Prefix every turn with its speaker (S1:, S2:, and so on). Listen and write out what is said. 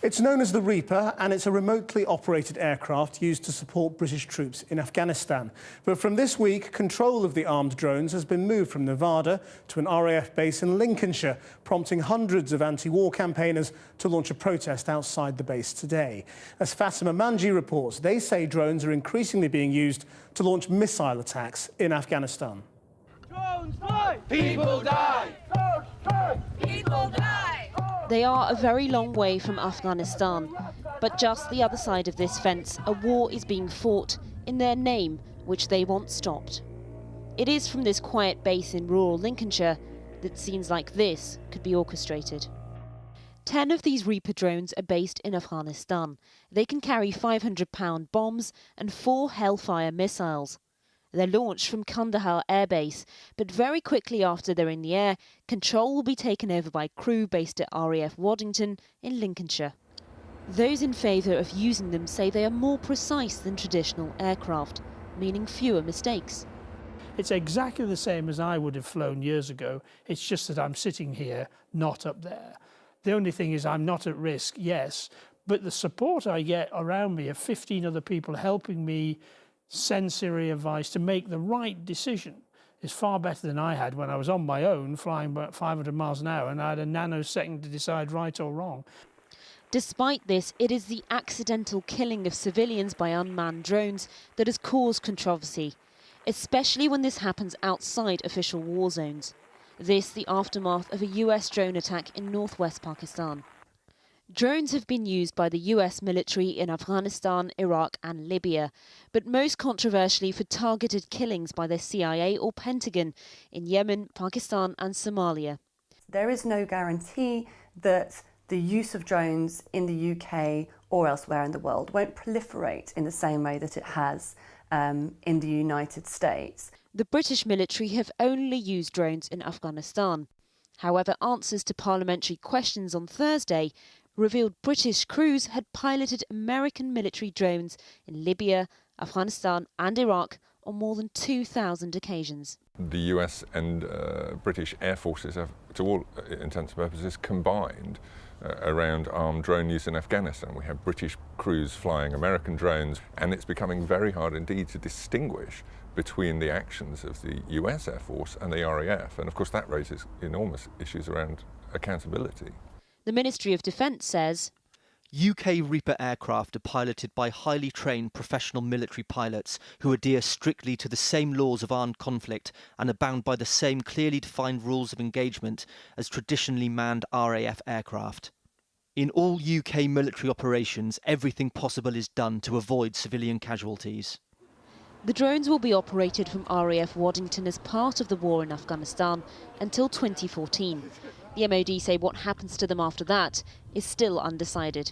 S1: It's known as the Reaper, and it's a remotely operated aircraft used to support British troops in Afghanistan. But from this week, control of the armed drones has been moved from Nevada to an RAF base in Lincolnshire, prompting hundreds of anti-war campaigners to launch a protest outside the base today. As Fatima Manji reports, they say drones are increasingly being used to launch missile attacks in Afghanistan.
S2: Drones fly! People die! Drones fly! People die!
S3: They are a very long way from Afghanistan, but just the other side of this fence, a war is being fought in their name, which they want stopped. It is from this quiet base in rural Lincolnshire that scenes like this could be orchestrated. 10 of these Reaper drones are based in Afghanistan. They can carry 500-pound bombs and 4 Hellfire missiles. They're launched from Kandahar Air Base, but very quickly after they're in the air, control will be taken over by crew based at RAF Waddington in Lincolnshire. Those in favour of using them say they are more precise than traditional aircraft, meaning fewer mistakes.
S4: It's exactly the same as I would have flown years ago. It's just that I'm sitting here, not up there. The only thing is I'm not at risk, yes, but the support I get around me of 15 other people helping me sensory advice to make the right decision is far better than I had when I was on my own flying about 500 miles an hour and I had a nanosecond to decide right or wrong.
S3: Despite this, it is the accidental killing of civilians by unmanned drones that has caused controversy, especially when this happens outside official war zones. This the aftermath of a US drone attack in northwest Pakistan. Drones have been used by the US military in Afghanistan, Iraq and Libya, but most controversially for targeted killings by the CIA or Pentagon in Yemen, Pakistan and Somalia.
S5: There is no guarantee that the use of drones in the UK or elsewhere in the world won't proliferate in the same way that it has in the United States.
S3: The British military have only used drones in Afghanistan. However, answers to parliamentary questions on Thursday revealed British crews had piloted American military drones in Libya, Afghanistan and Iraq on more than 2,000 occasions.
S6: The US and British Air Forces have, to all intents and purposes, combined around armed drone use in Afghanistan. We have British crews flying American drones, and it's becoming very hard indeed to distinguish between the actions of the US Air Force and the RAF. And of course that raises enormous issues around accountability.
S3: The Ministry of Defence says
S7: UK Reaper aircraft are piloted by highly trained professional military pilots who adhere strictly to the same laws of armed conflict and are bound by the same clearly defined rules of engagement as traditionally manned RAF aircraft. In all UK military operations, everything possible is done to avoid civilian casualties.
S3: the drones will be operated from RAF Waddington as part of the war in Afghanistan until 2014. The MOD say what happens to them after that is still undecided.